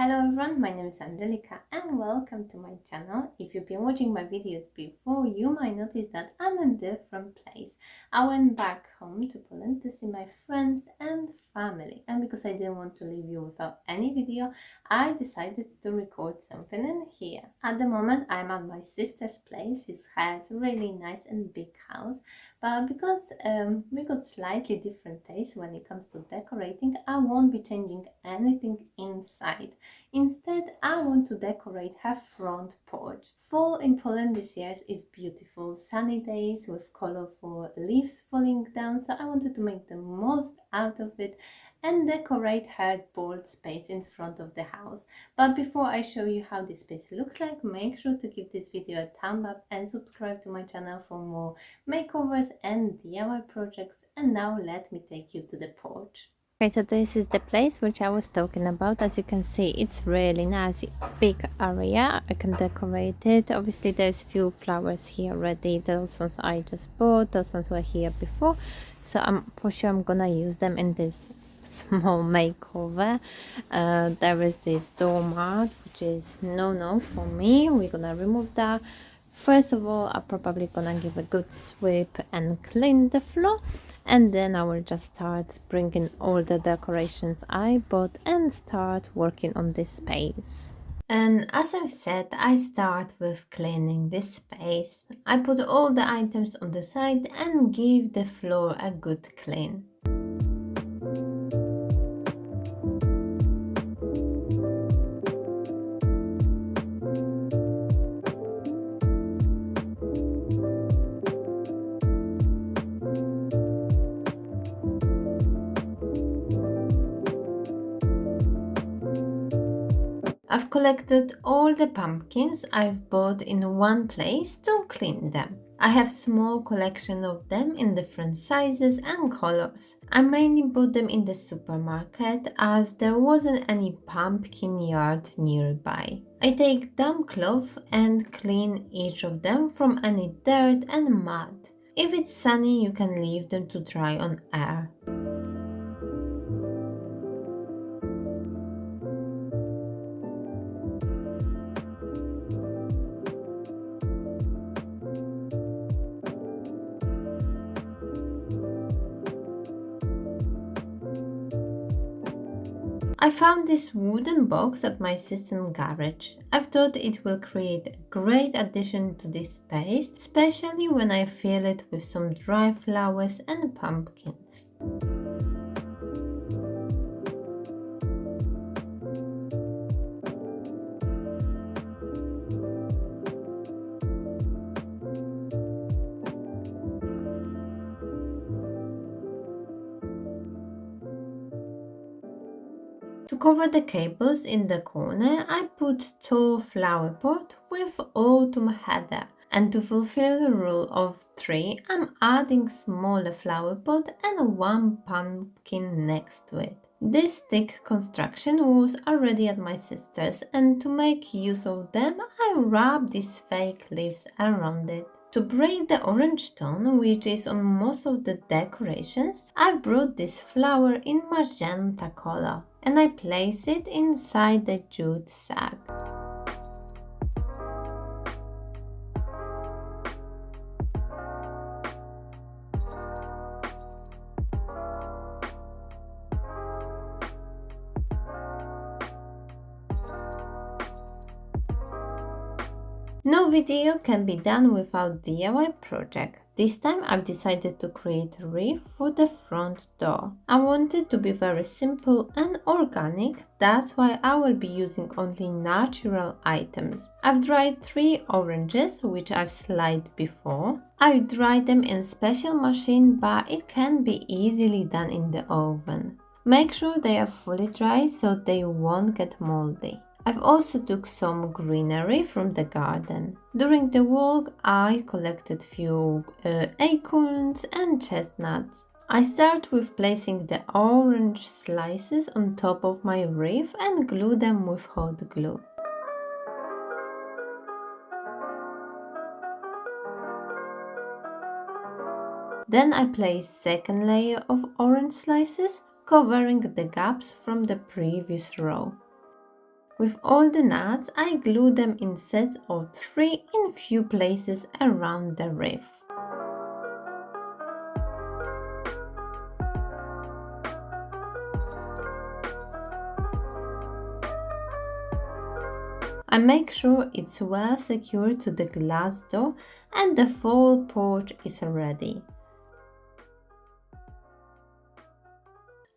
Hello everyone, my name is Angelica and welcome to my channel. If you've been watching my videos before, you might notice that I'm in a different place. I went back home to Poland to see my friends and family, and because I didn't want to leave you without any video, I decided to record something in here. At the moment I'm at my sister's place. She has a really nice and big house, but because we got slightly different tastes when it comes to decorating, I won't be changing anything inside. Instead, I want to decorate her front porch. Fall in Poland this year is beautiful, sunny days with colorful leaves falling down, so I wanted to make the most out of it and decorate her board space in front of the house. But before I show you how this space looks like, make sure to give this video a thumb up and subscribe to my channel for more makeovers and DIY projects. And now let me take you to the porch. Okay, so this is the place which I was talking about. As you can see, it's really nice, big area. I can decorate it. Obviously there's few flowers here already. Those ones I just bought, those ones were here before, so for sure I'm gonna use them in this small makeover. There is this doormat which is no for me. We're gonna remove that. First of all, I'm probably gonna give a good sweep and clean the floor, and then I will just start bringing all the decorations I bought and start working on this space. And as I've said, I start with cleaning this space. I put all the items on the side and give the floor a good clean. I've collected all the pumpkins I've bought in one place to clean them. I have small collection of them in different sizes and colors. I mainly bought them in the supermarket as there wasn't any pumpkin yard nearby. I take damp cloth and clean each of them from any dirt and mud. If it's sunny, you can leave them to dry on air. I found this wooden box at my sister's garage. I thought it will create a great addition to this space, especially when I fill it with some dry flowers and pumpkins. To cover the cables in the corner, I put two flower pot with autumn heather. And to fulfill the rule of 3, I'm adding smaller flower pot and one pumpkin next to it. This stick construction was already at my sister's, and to make use of them, I wrap these fake leaves around it. To break the orange tone, which is on most of the decorations, I brought this flower in magenta color and I place it inside the jute sack. No video can be done without DIY project. This time I've decided to create a wreath for the front door. I wanted to be very simple and organic, that's why I will be using only natural items. I've dried 3 oranges, which I've sliced before. I've dried them in special machine, but it can be easily done in the oven. Make sure they are fully dry so they won't get moldy. I've also took some greenery from the garden. During the walk, I collected few acorns and chestnuts. I start with placing the orange slices on top of my wreath and glue them with hot glue. Then I place second layer of orange slices, covering the gaps from the previous row. With all the nuts, I glue them in sets of 3 in few places around the wreath. I make sure it's well secured to the glass door and the full porch is ready.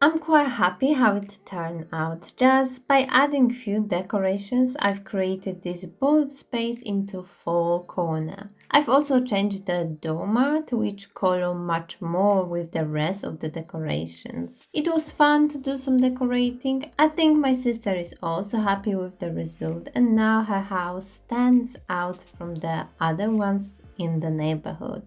I'm quite happy how it turned out. Just by adding few decorations, I've created this bold space into 4 corners. I've also changed the doormat, which color much more with the rest of the decorations. It was fun to do some decorating. I think my sister is also happy with the result, and now her house stands out from the other ones in the neighborhood.